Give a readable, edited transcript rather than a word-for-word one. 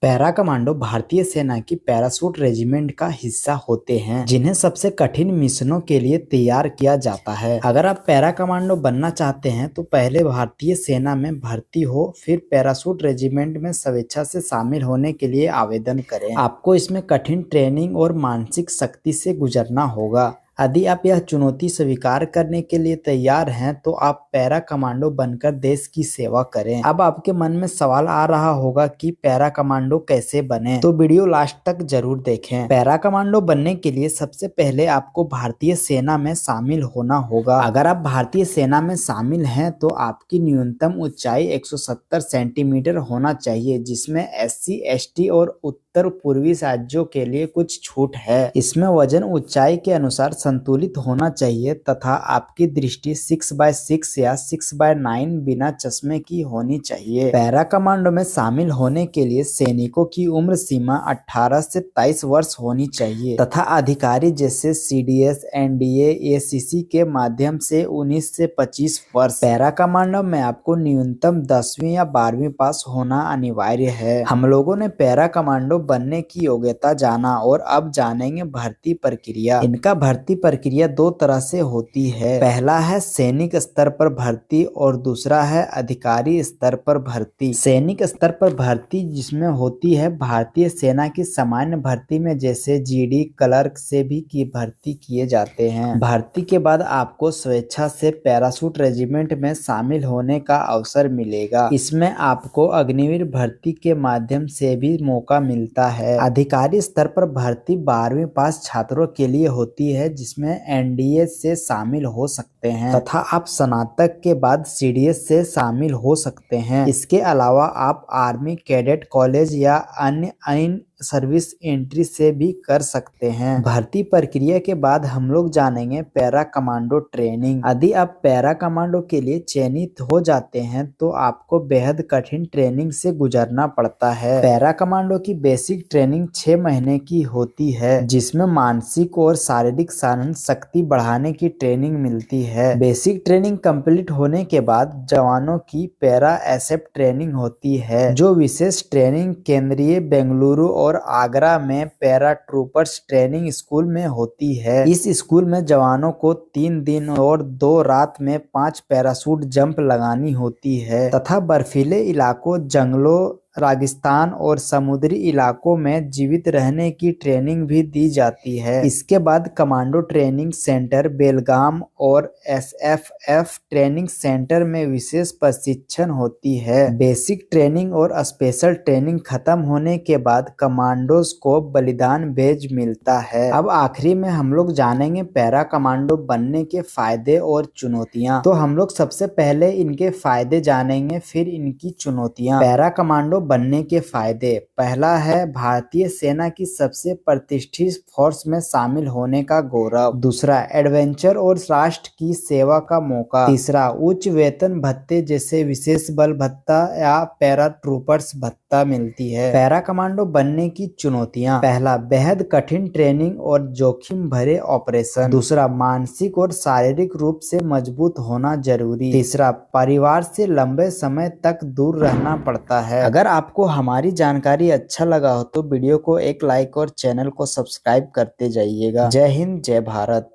Para commando भारतीय सेना की पैराशूट रेजिमेंट का हिस्सा होते हैं जिन्हें सबसे कठिन मिशनों के लिए तैयार किया जाता है। अगर आप पैरा कमांडो बनना चाहते हैं तो पहले भारतीय सेना में भर्ती हो, फिर पैराशूट रेजिमेंट में स्वेच्छा से शामिल होने के लिए आवेदन करें। आपको इसमें कठिन ट्रेनिंग और मानसिक शक्ति से गुजरना होगा। यदि आप यह चुनौती स्वीकार करने के लिए तैयार हैं तो आप पैरा कमांडो बनकर देश की सेवा करें। अब आपके मन में सवाल आ रहा होगा कि पैरा कमांडो कैसे बने, तो वीडियो लास्ट तक जरूर देखें। पैरा कमांडो बनने के लिए सबसे पहले आपको भारतीय सेना में शामिल होना होगा। अगर आप भारतीय सेना में शामिल हैं तो आपकी न्यूनतम ऊंचाई 170 सेंटीमीटर होना चाहिए, जिसमें SC ST और उत्तर पूर्वी राज्यों के लिए कुछ छूट है। इसमें वजन ऊंचाई के अनुसार संतुलित होना चाहिए तथा आपकी दृष्टि 6x6 या 6x9 बिना चश्मे की होनी चाहिए। पैरा कमांडो में शामिल होने के लिए सैनिकों की उम्र सीमा 18 से 23 वर्ष होनी चाहिए तथा अधिकारी जैसे CDS, NDA, ACC के माध्यम से 19 से 25 वर्ष। पैरा कमांडो में आपको न्यूनतम 10वीं या 12वीं पास होना अनिवार्य है। हम लोगों ने पैरा कमांडो बनने की योग्यता जाना और अब जानेंगे भर्ती प्रक्रिया। इनका भर्ती प्रक्रिया दो तरह से होती है। पहला है सैनिक स्तर पर भर्ती और दूसरा है अधिकारी स्तर पर भर्ती। सैनिक स्तर पर भर्ती जिसमें होती है भारतीय सेना की सामान्य भर्ती में जैसे GD क्लर्क से भी की भर्ती किए जाते हैं। भर्ती के बाद आपको स्वेच्छा से पैराशूट रेजिमेंट में शामिल होने का अवसर मिलेगा। इसमें आपको अग्निवीर भर्ती के माध्यम से भी मौका मिलता है। अधिकारी स्तर पर भर्ती 12वीं पास छात्रों के लिए होती है, जिसमें NDA से शामिल हो सकते हैं तथा आप स्नातक के बाद CDS से शामिल हो सकते हैं। इसके अलावा आप आर्मी कैडेट कॉलेज या अन्य सर्विस एंट्री से भी कर सकते हैं। भर्ती प्रक्रिया के बाद हम लोग जानेंगे पैरा कमांडो ट्रेनिंग। यदि आप पैरा कमांडो के लिए चयनित हो जाते हैं तो आपको बेहद कठिन ट्रेनिंग से गुजरना पड़ता है। पैरा कमांडो की बेसिक ट्रेनिंग 6 महीने की होती है, जिसमें मानसिक और शारीरिक सहन शक्ति बढ़ाने की ट्रेनिंग मिलती है। बेसिक ट्रेनिंग कंप्लीट होने के बाद जवानों की पैरा एसेप्ट ट्रेनिंग होती है, जो विशेष ट्रेनिंग केंद्रीय बेंगलुरु और आगरा में पैरा ट्रूपर्स ट्रेनिंग स्कूल में होती है। इस स्कूल में जवानों को 3 दिन और 2 रात में 5 पैराशूट जंप लगानी होती है तथा बर्फीले इलाकों, जंगलों, रेगिस्तान और समुद्री इलाकों में जीवित रहने की ट्रेनिंग भी दी जाती है। इसके बाद कमांडो ट्रेनिंग सेंटर बेलगाम और SFF ट्रेनिंग सेंटर में विशेष प्रशिक्षण होती है। बेसिक ट्रेनिंग और स्पेशल ट्रेनिंग खत्म होने के बाद कमांडोज को बलिदान बैज मिलता है। अब आखिरी में हम लोग जानेंगे पैरा कमांडो बनने के फायदे और चुनौतियां। तो हम लोग सबसे पहले इनके फायदे जानेंगे, फिर इनकी चुनौतियां। पैरा कमांडो बनने के फायदे। पहला है भारतीय सेना की सबसे प्रतिष्ठित फोर्स में शामिल होने का गौरव। दूसरा, एडवेंचर और राष्ट्र की सेवा का मौका। तीसरा, उच्च वेतन भत्ते जैसे विशेष बल भत्ता या पैरा ट्रूपर्स भत्ता मिलती है। पैरा कमांडो बनने की चुनौतियां। पहला, बेहद कठिन ट्रेनिंग और जोखिम भरे ऑपरेशन। दूसरा, मानसिक और शारीरिक रूप से मजबूत होना जरूरी। तीसरा, परिवार से लंबे समय तक दूर रहना पड़ता है। अगर आपको हमारी जानकारी अच्छा लगा हो तो वीडियो को एक लाइक और चैनल को सब्सक्राइब करते जाइएगा। जय हिंद, जय भारत।